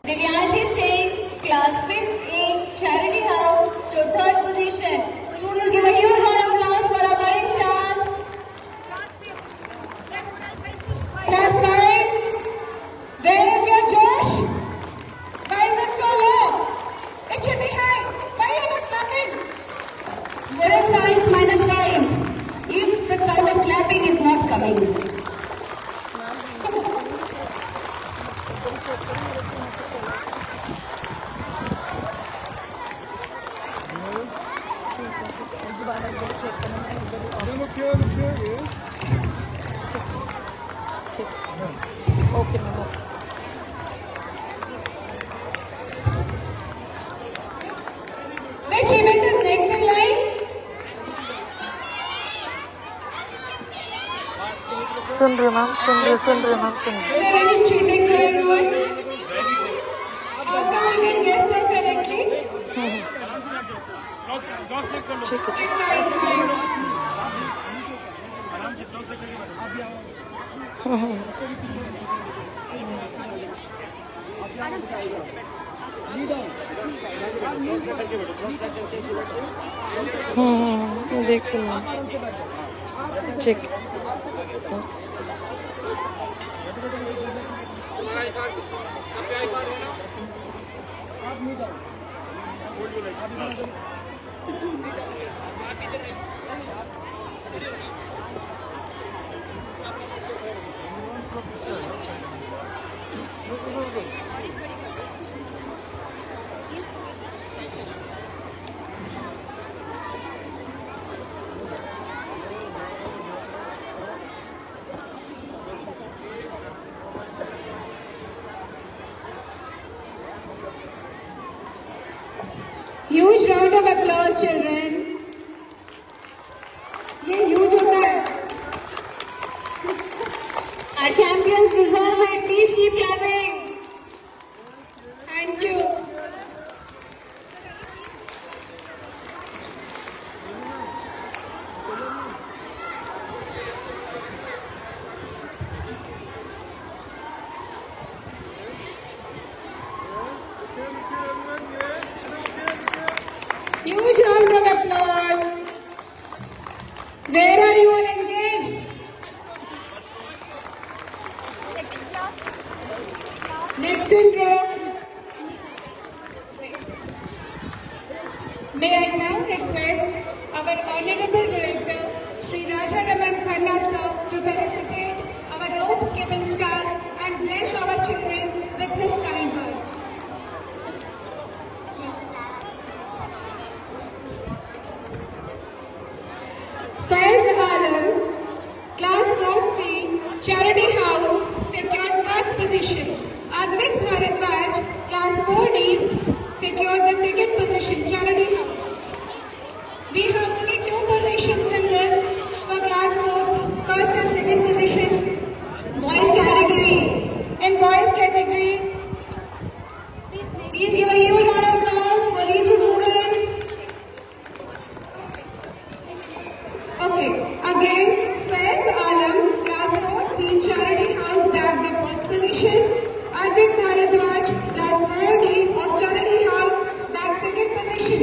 Divyanshi Singh, class 5th A, Charity House, stood third position. Students give a huge round of applause for our budding stars. Class 5, where is your Josh? Why is it so low? It should be high. Why are you not clapping? Moral science -5. If the sound of clapping is not coming. Okay, ma'am. Which event is next in line? सुन रहे ma'am, सुन रहे ma'am, soon Is there any cheating going on? How come I can guess so correctly? ठीक है। देख लो check Huge round of applause, children. ये huge होता है. Our champions deserve it. Please keep clapping. Thank you. Huge round of applause. Where are you all engaged? Next in row. May I now request our Honorable Director, Sri Raja Raman Khanna sir, to felicitate our rope skipping stars and bless our children with his kind words. Faiz Alam, Class 4C, Charity House, secured first position. Advik Bharadwaj, Class 4D, secured the second position, Charity House. We have only 2 positions in this for Class 4, first and second positions. Boys category. In boys category, please give a huge round of applause for these students. Okay, again, Faiz Alam, Class 4C, Charity House, bagged the first position. Advik Bharadwaj, Class 4D of Charity House, bagged second position.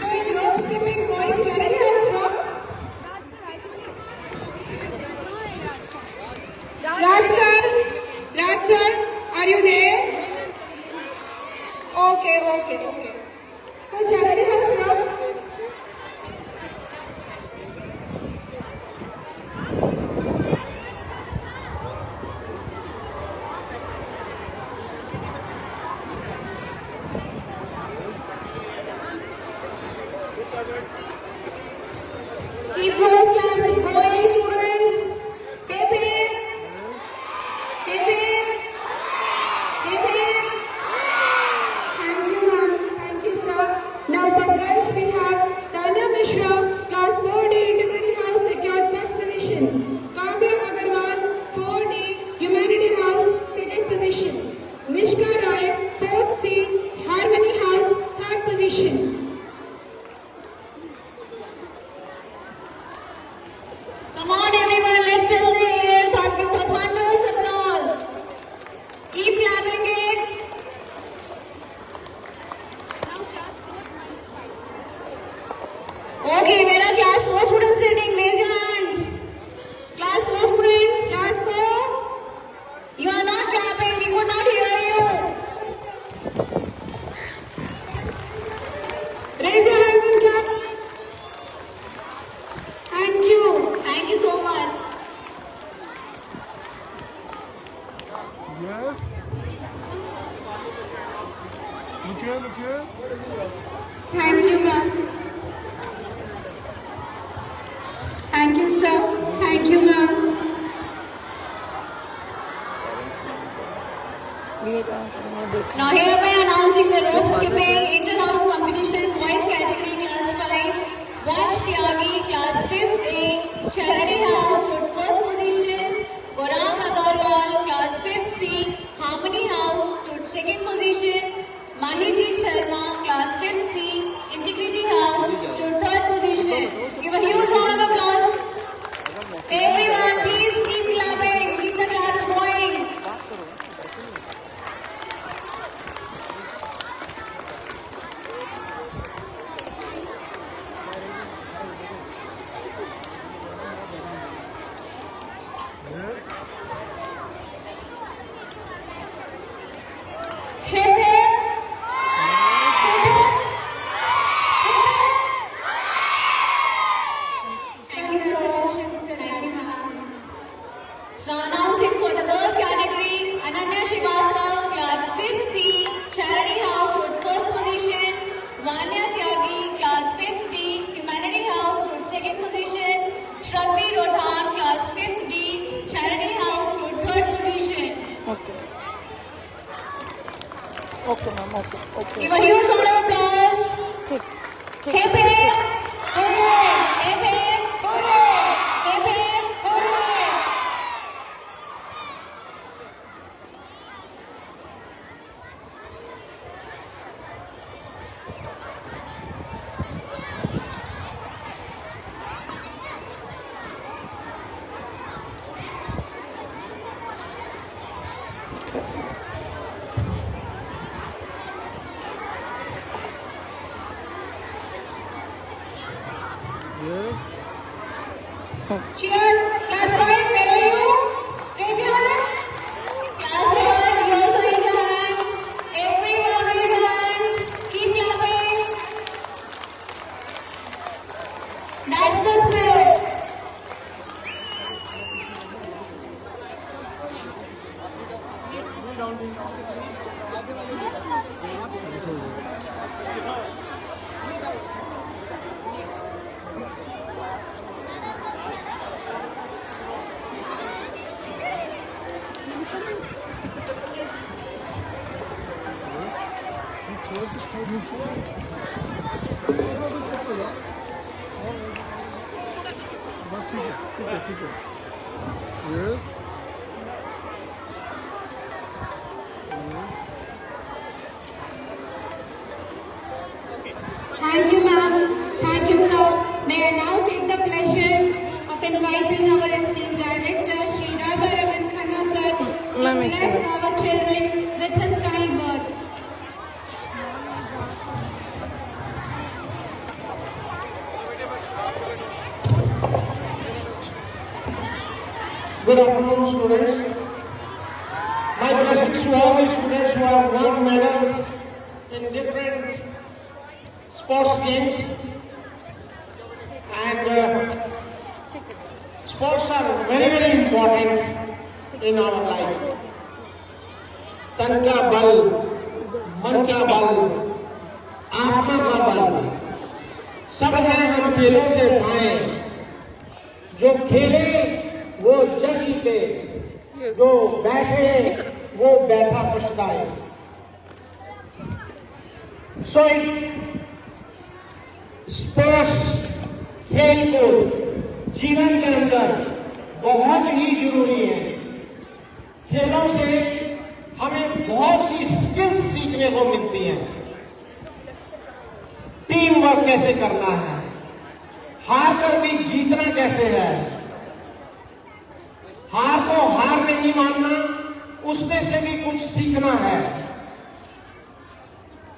So in rope skipping, boys, Charity House rocks. Raj sir, are you there? Okay. So Charity House rocks. Keep those claps going, students. Keep it. Thank you, ma'am. Thank you, sir. Now for girls we have Look here. Thank you, ma'am. Thank you, sir. Thank you, ma'am. ये मैं देख Now hereby announcing the rope skipping inter-house competition boys category class 5. Vansh Tyagi class 5th A, Charity House stood first position. Gaurang Agarwal class 5th C, Harmony House stood second position. Manijit Sharma class 5th C, Integrity House stood third position. Give a huge round of applause. Everyone, please keep clapping. Keep the claps going. Hip hip. Thank you so much, Mr. Naiman. So announcing for the girls category, Ananya Srivastava, class 5th C, Charity House stood first position. Vanya Tyagi, class 5th D, Humanity House stood second position. Shraddhi Rodhan, class 5th D, Charity House stood third position. Okay okay ma'am okay Give a huge round of applause. ठीक Hip hip, hooray! Hip hip, hooray! Hip hip, hooray! Yes. Cheers! Class 5, where are you? Raise your hands. Class 1, you also raise your hands. Everyone raise your hands. Keep clapping. That's the spirit. बस ठीक है. Yes. Thank you, ma'am. Thank you, sir. May I now take the pleasure of inviting our esteemed director, Shri Raja Raman Khanna, sir, to Ma'am, bless our children with his kind words. Good afternoon, students. My blessings to all the students who have won medals in different sports games. And sports are very, very important in our life. तन का बल, मन का बल, आत्मा का बल, सब है हम खेलों से पाए. जो खेले वो जग जीते, जो बैठे वो बैठा पछताए. सो स्पोर्ट्स, खेल कूद जीवन के अंदर बहुत ही जरूरी है. खेलों से हमें बहुत सी स्किल्स सीखने को मिलती हैं. टीम वर्क कैसे करना है, हार कर भी जीतना कैसे है, हार को हार नहीं मानना, उसमें से भी कुछ सीखना है.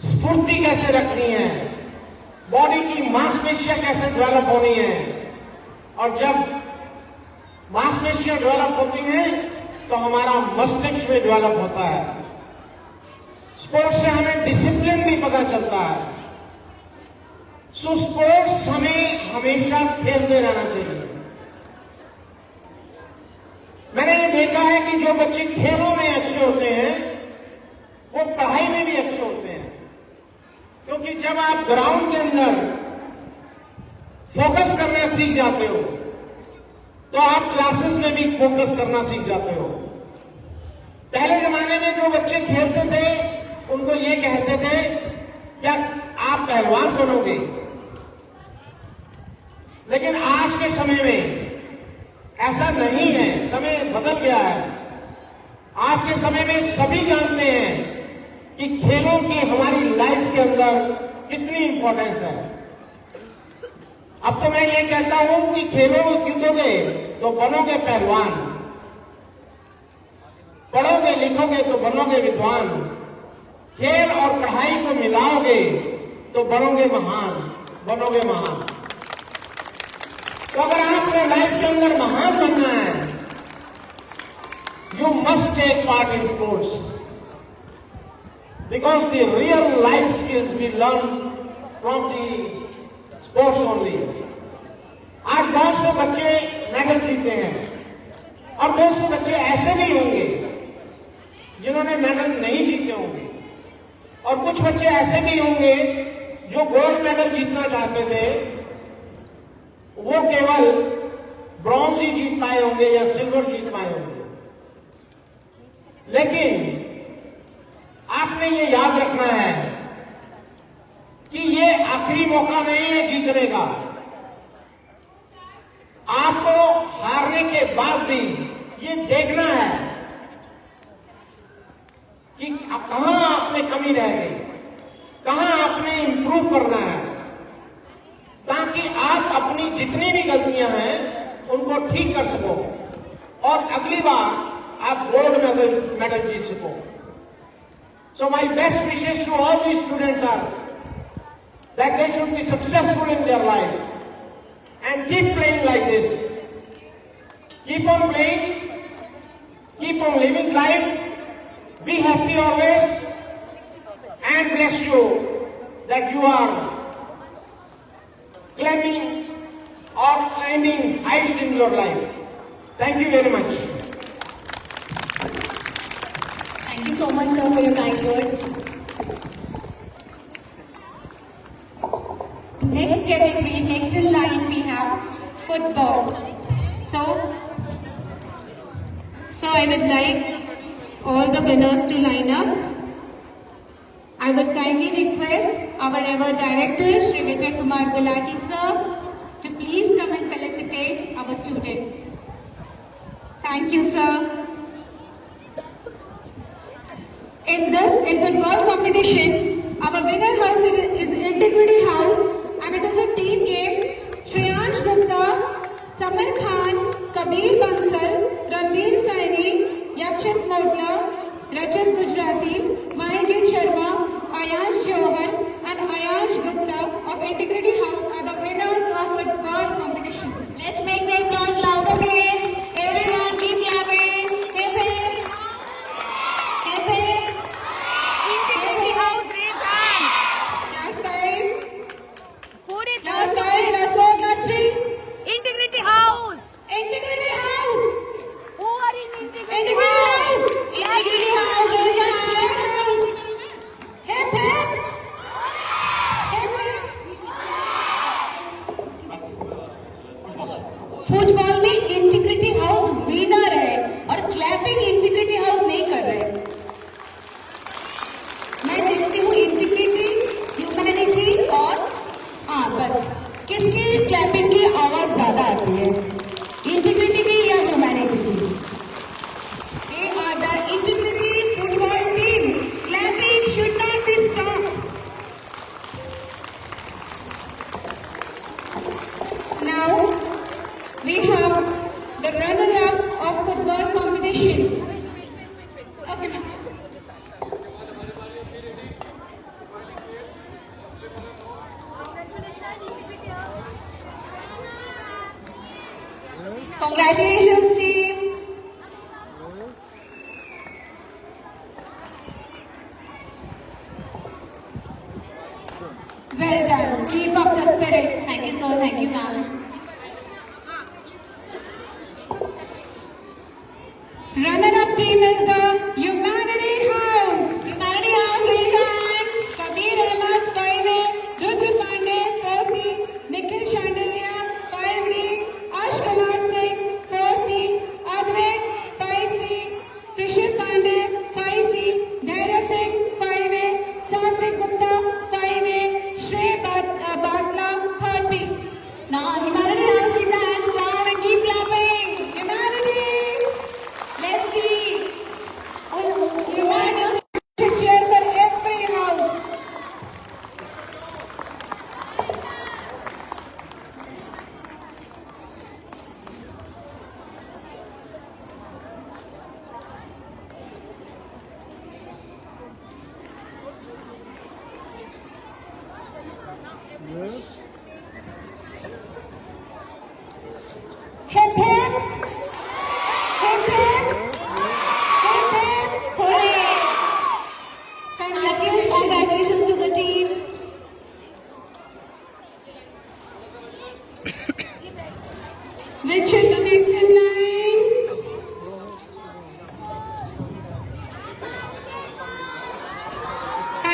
स्फूर्ति कैसे रखनी है, बॉडी की मांसपेशियां कैसे डेवलप होनी है. और जब मांसपेशियां डेवलप होती हैं तो हमारा मस्तिष्क भी डेवलप होता है. स्पोर्ट्स से हमें डिसिप्लिन भी पता चलता है. सो स्पोर्ट्स हमें हमेशा खेलते रहना चाहिए. मैंने ये देखा है कि जो बच्चे खेलों में अच्छे होते हैं वो पढ़ाई में भी अच्छे होते हैं. क्योंकि जब आप ग्राउंड के अंदर फोकस करना सीख जाते हो तो आप क्लासेस में भी फोकस करना सीख जाते हो। पहले जमाने में जो बच्चे खेलते थे उनको ये कहते थे क्या आप पहलवान बनोगे, लेकिन आज के समय में ऐसा नहीं है, समय बदल गया है। आज के समय में सभी जानते हैं कि खेलों की हमारी लाइफ के अंदर कितनी इंपॉर्टेंस है। अब तो मैं ये कहता हूं कि खेलोगे कूदोगे तो बनोगे पहलवान, पढ़ोगे लिखोगे तो बनोगे विद्वान, खेल और पढ़ाई को मिलाओगे तो बनोगे महान, बनोगे महान। तो अगर आपको लाइफ के अंदर महान बनना है, you must take part in sports, because the real life skills we learn from the sports only. आज बहुत से बच्चे मेडल जीतते हैं और बहुत से बच्चे ऐसे भी होंगे जिन्होंने मेडल नहीं जीते होंगे, और कुछ बच्चे ऐसे भी होंगे जो गोल्ड मेडल जीतना चाहते थे, वो केवल ब्रॉन्ज ही जीत पाए होंगे या सिल्वर जीत पाए होंगे। लेकिन आपने ये याद रखना है कि ये आखिरी मौका नहीं है जीतने का। आपको हारने के बाद भी ये देखना है कि कहां आपने कमी रह गई, कहां आपने इंप्रूव करना है, ताकि आप अपनी जितनी भी गलतियां हैं उनको ठीक कर सको और अगली बार आप गोल्ड मेडल जीत सको। So my best wishes to all the students are that they should be successful in their life and keep playing like this. Keep on playing, keep on living life, be happy always, and bless you that you are climbing or climbing heights in your life. Thank you very much. Thank you so much, sir, for your kind words. Next category, next in line, we have football. So I would like all the winners to line up. I would kindly request our ever director, Shri Vijay Kumar Gulati sir, to please come and felicitate our students. Thank you, sir. In football competition, our winner house is Integrity House, and it is a team game. Shreyansh Gupta, Samir Khan, Kabir Bansal, Ranveer Saini, Yakshit Motla, Rajat Gujarati, Mahijit Sharma, Ayash Johan, and Ayash Gupta of Integrity House are the winners of football competition. Let's make the applause louder, please. Everyone keep clapping. Hip hip. Hip hip. Integrity House, raise hand. Last time. पूरे Last time. Last one. Last three. Integrity House. Integrity House. Who are in Integrity Integrity House? House. Integrity House. Raise your hands. Hip hip. Hip hip. Football में integrity house winner है और clapping integrity house नहीं कर रहे। मैं देखती हूँ integrity, humanity और बस किसकी क्लैपिंग की आवाज ज्यादा आती है, इंटीग्रिटी की या ह्यूमैनिटी की? They are the integrity football team. Clapping should not be stopped. Now we have the runner-up of football competition. Okay, ma'am. Congratulations, team. Well done. Keep up the spirit. Thank you, sir. Thank you, ma'am. Runner-up team is the Humanity House. Humanity House, raise your hands. Kabir Ahmed, 5A.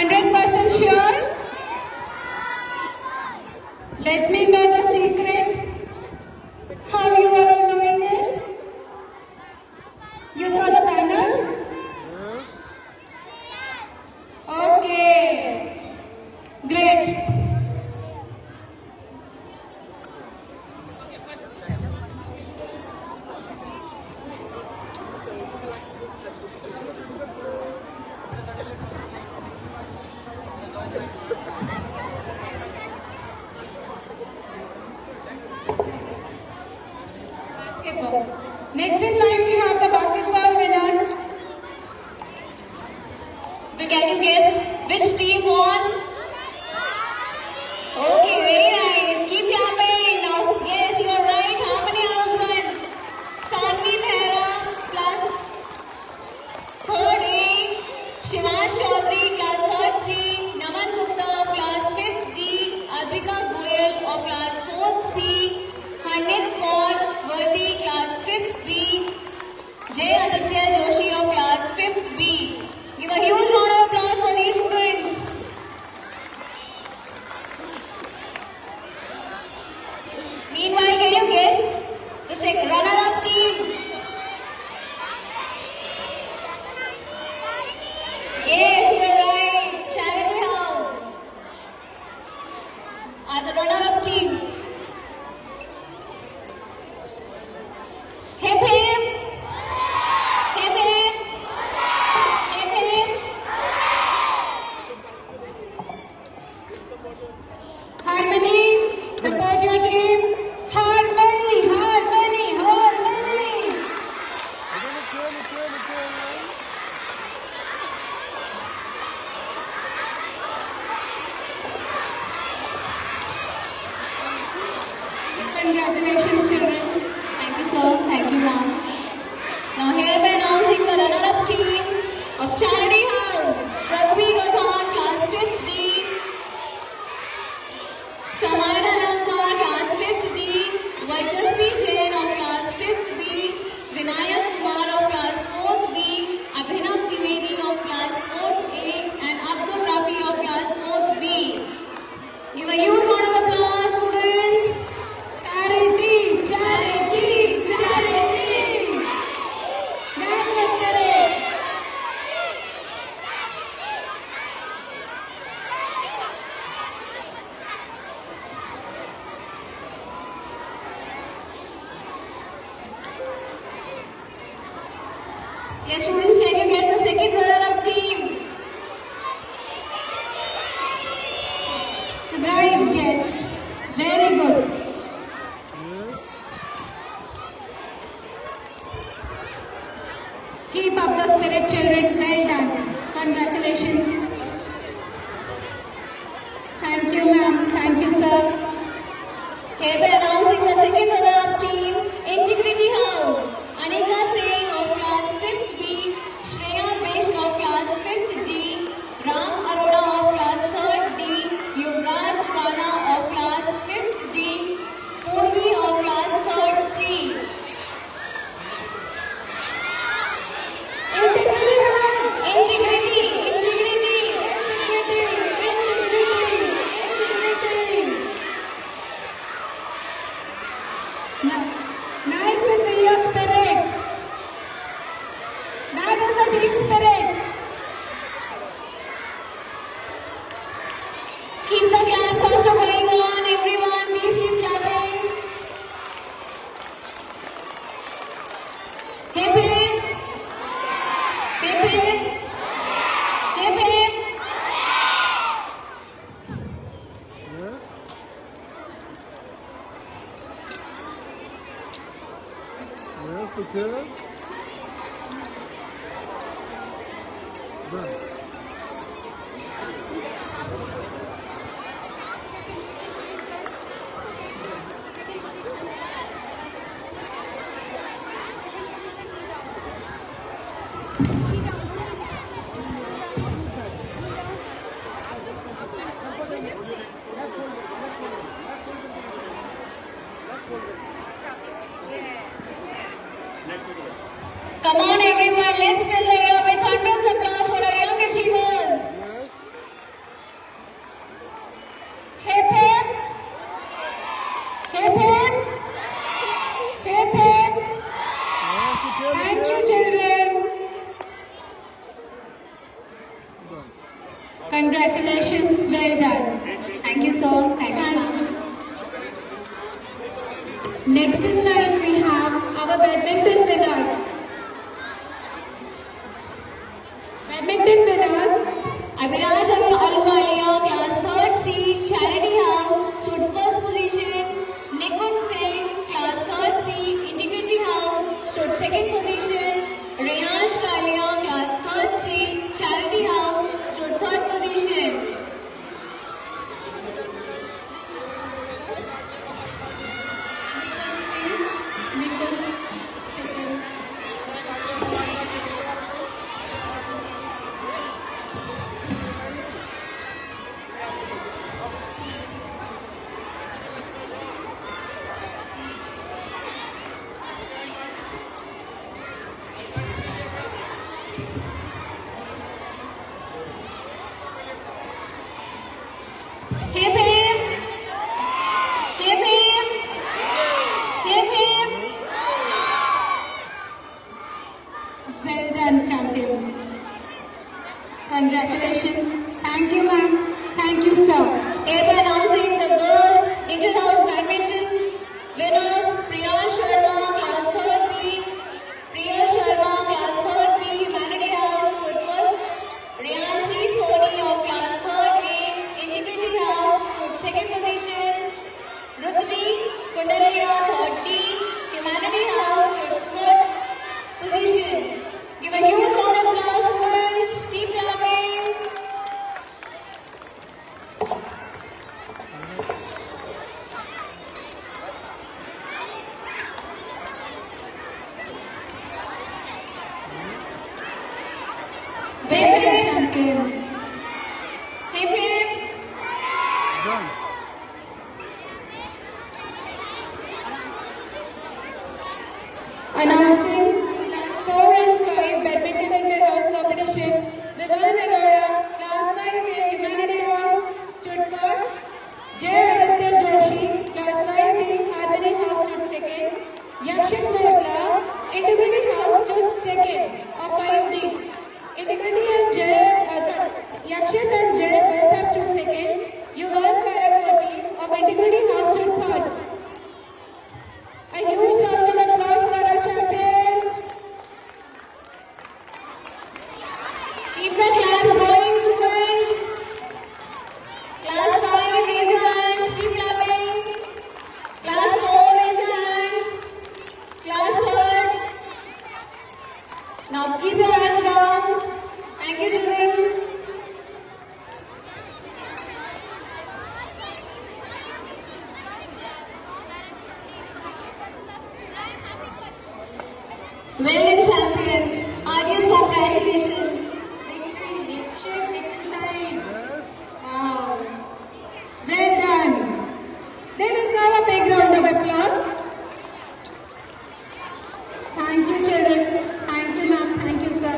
100% sure? Let me know the secret. How you are doing it? You saw the banners? Yes. Okay. Great. Basketball. Next in line we have the basketball winners. So can you guess which team won? Okay, very nice. Keep clapping. Now, yes, you are right. How many hours won? Sanvi Mehra plus third A, Shivash Chaudhary class third C, Naman Gupta class fifth D, Advika Goyal of class fourth C, Pandit Kaur Worthy class fifth B, Jay Aditya Joshi of class fifth B. Give a huge round of applause for these students. Meanwhile, can you guess the second runner-up team? Yes, you're right. Charity House are the runner-up team. Hip hip. Hip hip. Hip hip. Harmony, support your team. Harmony, harmony, harmony. Congratulations, children. Thank you, sir. Thank you, ma'am. Now, hereby announcing the runner-up team of Charity House. Rugby Gathan, class 5th D. Samana Lankar, class 5th D. Vajasvi Jain of class 5th B. Vinayak Kumar of class 4th B. Abhinav Trivedi of class 4th A. And Abdul Rafi of class 4th B. Give a huge round of applause, students. Charity, charity, charity. That was correct. Yes, students, can you guess the second runner-up team? Right, yes. Very good. Yes. Keep up the spirit, children. Well done. Congratulations. Thank you, ma'am. Thank you, sir. Hereby announcing the second runner-up team, Integrity House. Anika Singh of class 5th B, Shreya Besh of class 5th D, Ram Arora of class 3rd D, Yuvraj Rana of class 5th D, Purvi of class 3rd C. Integrity House! Integrity! Integrity! Integrity! Integrity! Nice to see your spirit. That is the team spirit. Keep the claps also going on, everyone. Please keep clapping. Hip hip. Hip hip. Hip hip. Yes. Yes, the kid. Done. Yes. Congratulations, well done. Thank you, sir. Thank you, ma'am. Next in line we have our badminton winners. Badminton winners, Abhiraj Ahluwalia, class 3rd C, Charity House, stood first position. Nikun Singh, class 3rd C, Integrity House, stood second position. Riyansh Kalia, class 3rd C, Charity House, stood third position. Hip hip! Hip hip! Hip hip! well done, champions. Congratulations. Thank you, ma'am. Thank you, sir. Hereby announcing the girls inter-house badminton winners: Priya Sharma, class 3rd B, Priya Sharma, class 3rd B, Humanity House, stood first. Riyanshi Soni of class 3rd A, Integrity House, stood second position. Rutvi Kundalia, 3rd D, Humanity House, stood third position. Give a huge round of applause, students. Keep clapping. Well done, champions. Hip hip! Done. Announcing class 4 and 5 badminton inter-house competition. Vivan Arora, class 5A Humanity House, stood first. Jay Aditya Joshi, class 5B Harmony House, stood second. Yakshit Motla, Integrity House, stood second of 5D. Integrity and Yakshit and Jay both have stood second. Yuval Karakoti of Integrity House stood third. A huge round of applause for our champions. Keep the claps going, students. Class 5, raise your hands. Keep clapping. Class 4, raise your hands. Class 3rd. Now keep your hands down. Thank you, children. Well done, champions. Audience, congratulations. Victory, victory time. Yes. Wow. Well done. Let us have a big round of applause. Thank you, children. Thank you, ma'am. Thank you, sir.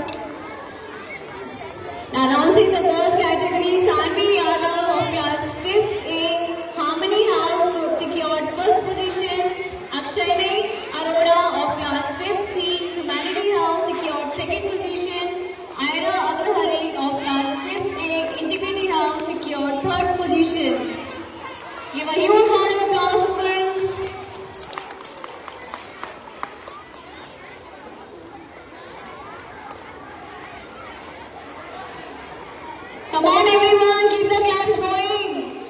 Now announcing the girls category, Sanvi Yadav of class 5th A, Harmony House, stood secured first position. Akshayani Arora of class 5th C, Humanity House, secured second position. Ira Agrohari of class 5th A, Integrity House, secured third position. Give a huge round of applause, students. Come on, everyone, keep the claps going.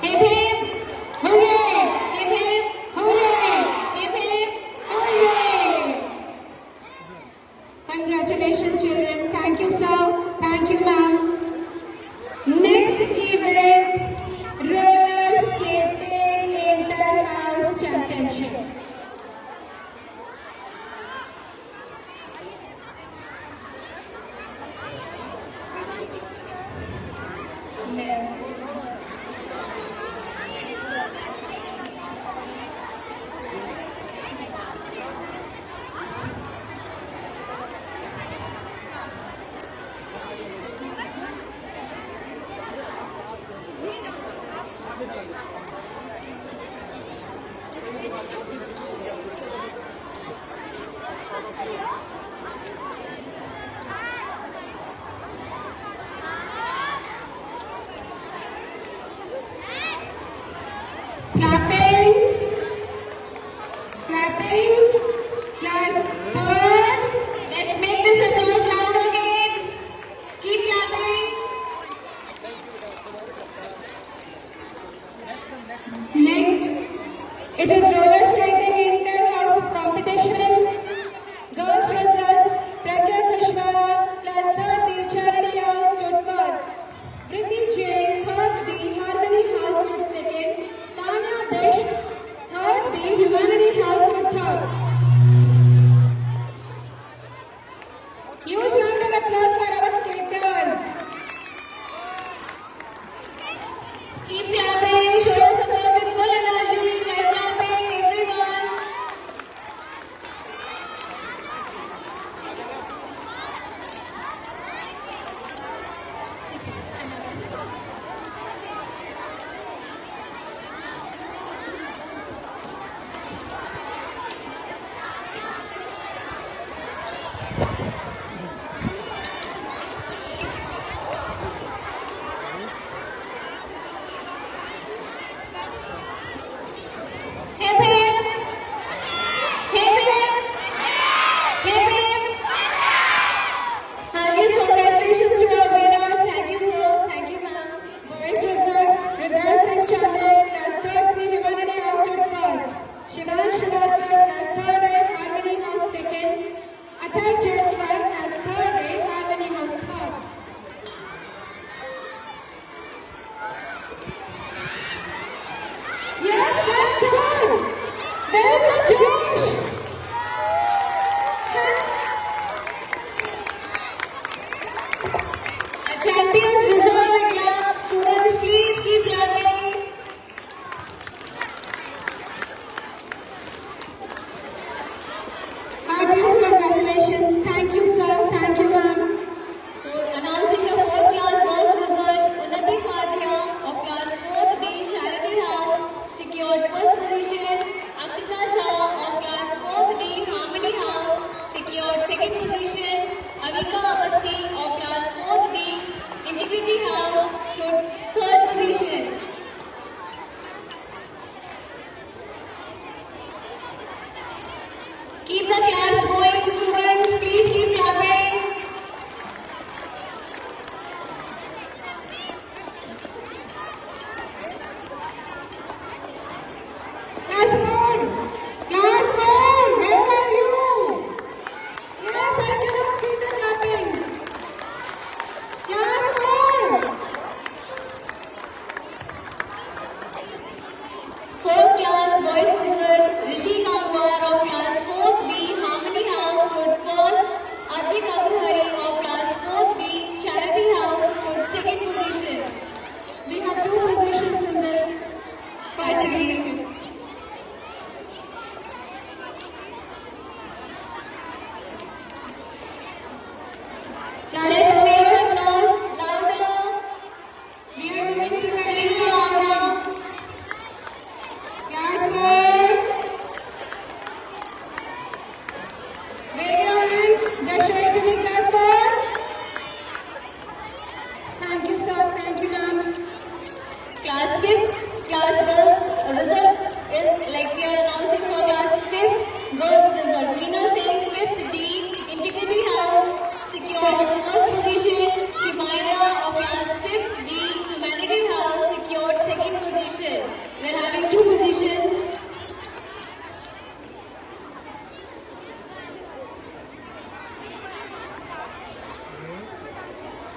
Hip hip, Hooray! hip hip, Hooray! hip hip. Hooray! Congratulations, children. Thank you, sir. Thank you, ma'am. Next event, roller skating inter-house championship.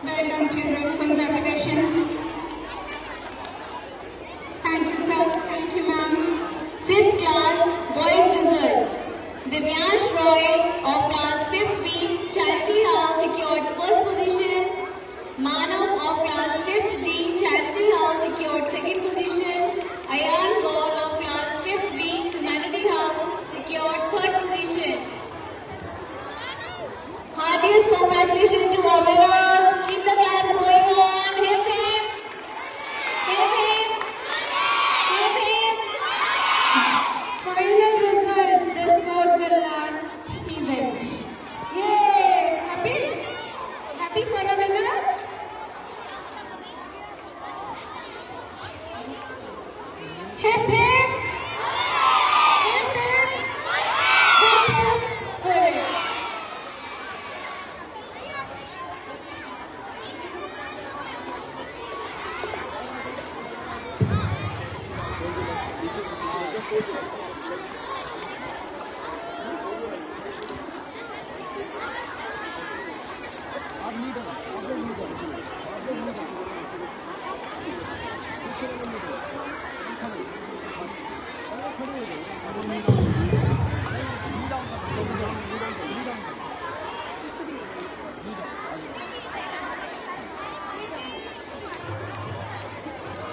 Well done, children. Congratulations. Thank you, sir. Thank you, ma'am. 5th class boys result. Divyansh Roy of class 5th B Charity House secured first position. Manav of class 5th D Charity House secured second position. Ayan Gaur of class 5th B Humanity House secured third position. Heartiest congratulations to our winners. Keep the class going on. Hip hip. Hip hip. Hip hip. Final result. This was the last event. Yay! Happy? Happy for our winners? Hip hip! Hip hip! Hip hip! Hooray!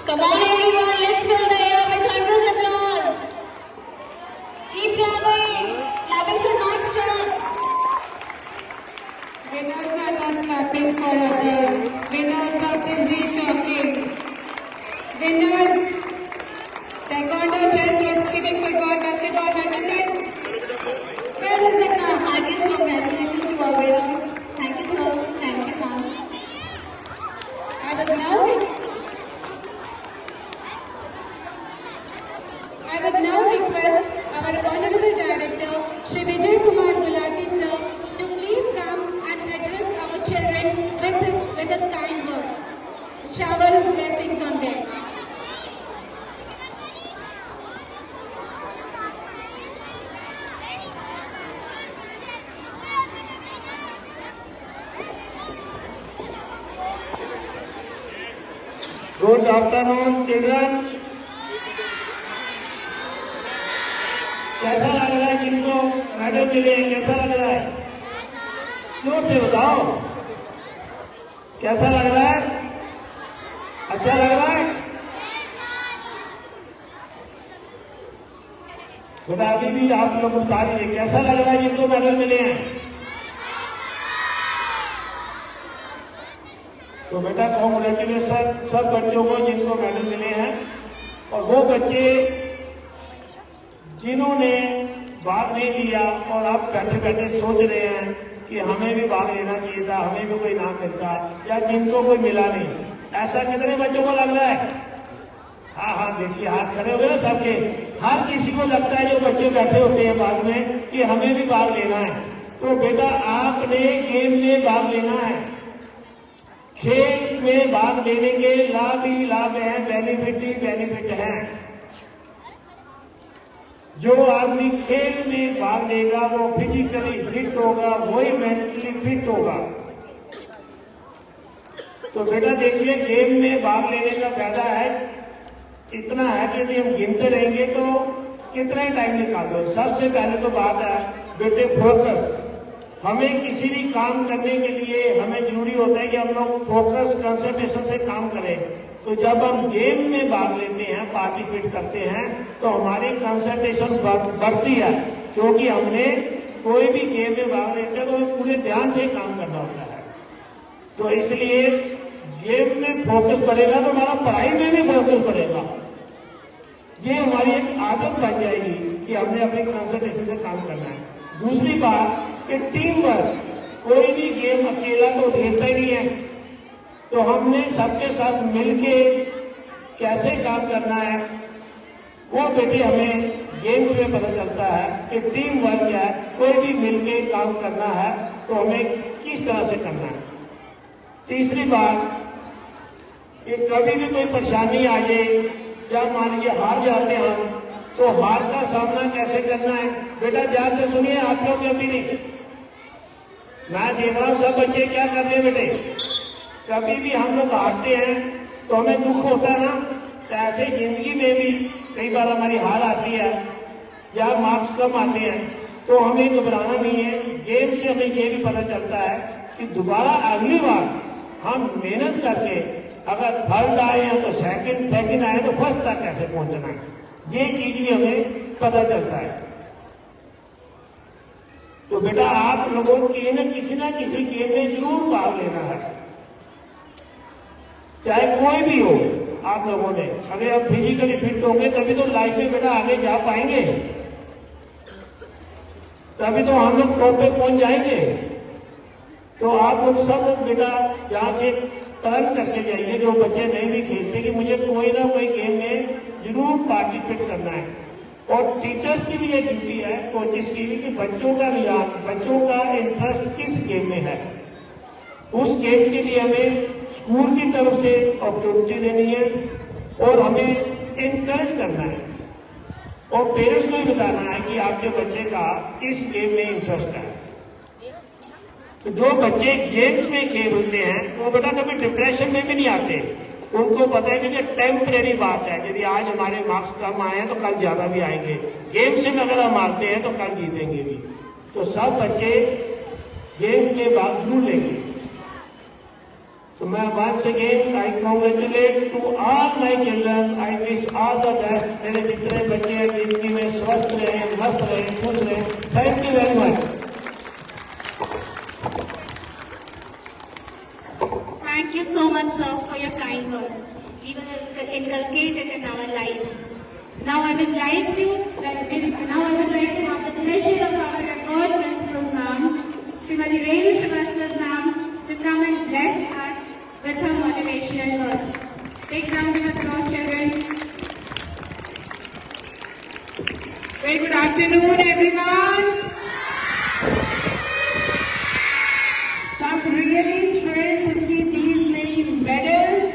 Come on everyone, let's fill the air with hundreds of applause. Keep clapping. Clapping should not stop. Winners are not clapping for others. Winners are busy talking. Winners, taekwondo, chess, rope skipping, football, basketball, badminton. Where is it now? Heartiest congratulations to our winners. Thank you sir. Thank you ma'am. I would now request our Honorable Director, Shri Vijay Kumar Gulati sir, to please come and address our children with his kind words. Shower his blessings on them. Good afternoon, children. कैसा लग रहा है जिनको medal मिले कैसा लग रहा है? क्यों से बताओ कैसा लग रहा है? अच्छा लग रहा है? बेटा अभी भी आप लोग बता रही कैसा लग रहा है जिनको मेडल मिले हैं? तो बेटा कॉन्ग्रेचुलेशन सब बच्चों को जिनको मेडल मिले हैं और वो बच्चे जिन्होंने भाग नहीं लिया और आप बैठे बैठे सोच रहे हैं कि हमें भी भाग लेना चाहिए था, हमें भी कोई इनाम मिलता, या जिनको कोई मिला नहीं, ऐसा कितने बच्चों को लग रहा है? हाँ देखिए हाथ खड़े हो गए ना सबके। हर किसी को लगता है जो बच्चे बैठे होते हैं बाद में कि हमें भी भाग लेना है। तो बेटा आपने गेम में भाग लेना है। खेल में भाग लेने के लाभ ही लाभ है, बेनिफिट ही बेनिफिट है। जो आदमी खेल में भाग लेगा वो फिजिकली फिट होगा, वही मेंटली फिट होगा। तो बेटा देखिए गेम में भाग लेने का फायदा है इतना है कि यदि हम गिनते रहेंगे तो कितना ही टाइम निकाल दो। सबसे पहले तो बात है बेटे फोकस। हमें किसी भी काम करने के लिए हमें जरूरी होता है कि हम लोग फोकस कंसंट्रेशन से काम करें। तो जब हम गेम में भाग लेते हैं, पार्टिसिपेट करते हैं, तो हमारी कंसंट्रेशन बढ़ती है, क्योंकि हमने कोई भी गेम में भाग लेते हैं तो हमें पूरे ध्यान से काम करना होता है। तो इसलिए गेम में फोकस बढ़ेगा तो हमारा पढ़ाई में भी फोकस बढ़ेगा। ये हमारी एक आदत बन जाएगी कि हमने अपने कंसंट्रेशन से काम करना है। दूसरी बात कि टीम वर्क, कोई भी गेम अकेला तो खेलता ही नहीं है, तो हमने सबके साथ मिलके कैसे काम करना है वो बेटे हमें गेम में पता चलता है कि टीम वर्क है, कोई भी मिलके काम करना है तो हमें किस तरह से करना है। तीसरी बात कि कभी भी कोई परेशानी आ जाए, जब मान लीजिए हार जाते हैं हम, तो हार का सामना कैसे करना है बेटा ध्यान से सुनिए। आप लोग अभी नहीं, मैं देख रहा हूं सब बच्चे क्या कर रहे हैं बेटे, कभी भी हम लोग हारते हैं तो हमें दुख होता है ना, तो ऐसे जिंदगी में भी कई बार हमारी हार आती है या मार्क्स कम आते हैं, तो हमें घबराना नहीं है। गेम से हमें ये भी पता चलता है कि दोबारा अगली बार हम मेहनत करके अगर थर्ड आए हैं तो सेकंड आए तो फर्स्ट तक कैसे पहुंचना है, ये चीज भी हमें पता चलता है। तो बेटा आप लोगों की ना किसी गेम में जरूर भाग लेना है, चाहे कोई भी हो। आप लोगों ने अगर आप फिजिकली फिट होंगे तभी तो लाइफ में बेटा आगे जा पाएंगे, तभी तो हम लोग टॉप पे पहुंच जाएंगे। तो आप लोग सब लोग बेटा यहाँ से टर्न करके जाइए, जो बच्चे नहीं भी खेलते, कि मुझे कोई ना कोई गेम में जरूर पार्टिसिपेट करना है। और टीचर्स की भी ये ड्यूटी है, कोचेस की भी, कि बच्चों का इंटरेस्ट किस गेम में है, उस गेम के लिए हमें स्कूल की तरफ से अपॉर्चुनिटी देनी है और हमें इनकरेज करना है और पेरेंट्स को भी बताना है कि आपके बच्चे का इस गेम में इंटरेस्ट है। तो जो बच्चे गेम्स में खेलते हैं वो बेटा कभी डिप्रेशन में भी नहीं आते, उनको पता है कि ये टेम्परेरी बात है, यदि आज हमारे मार्क्स कम आए हैं तो कल ज्यादा भी आएंगे, गेम्स में अगर हम हारते हैं तो कल जीतेंगे भी। तो सब बच्चे गेम में भाग जरूर लेंगे। तो मैं once again I congratulate to all my children, I wish all the best। मेरे जितने बच्चे हैं जिंदगी में स्वस्थ रहे, मस्त रहे, खुश रहे। Thank you very much. Thank you so much, sir, for your kind words. We will inculcate it in our lives. Now I would like to have the pleasure of our record principal ma'am, Srimati Renu Srivastava ma'am, to come and bless us with her motivational words. Take round of applause, children. Very good afternoon, everyone. So I'm really thrilled to see these many medals,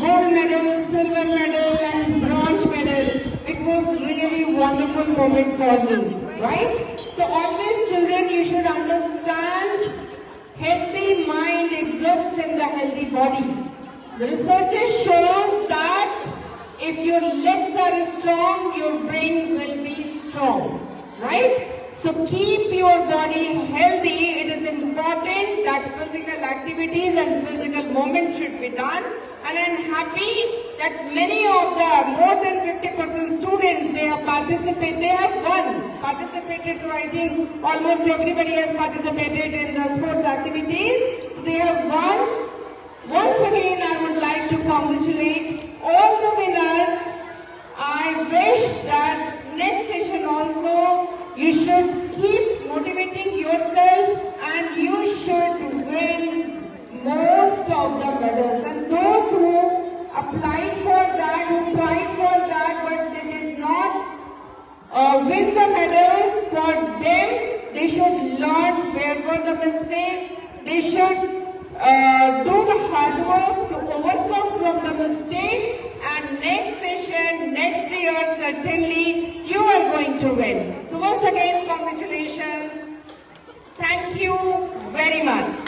gold medal, silver medal and bronze medal. It was really a wonderful moment for me, right? So always children, you should understand, healthy mind exists in the healthy body. The research shows that if your legs are strong, your brain will be strong, right? So keep your body healthy. It is important that physical activities and physical movement should be done. And I'm happy that many of the more than 50% students, they have participated. They have participated. So I think almost everybody has participated in the sports activities. So they have won. Once again, I would like to congratulate all the winners. I wish that next session also you should keep motivating yourself and you should win most of the medals. And those who applied for that, who tried for that, but they did not win the medals, for them, they should learn where were the mistakes. They should do the hard work to overcome from the mistake, and next session, next year, certainly you are going to win. So once again, congratulations. Thank you very much.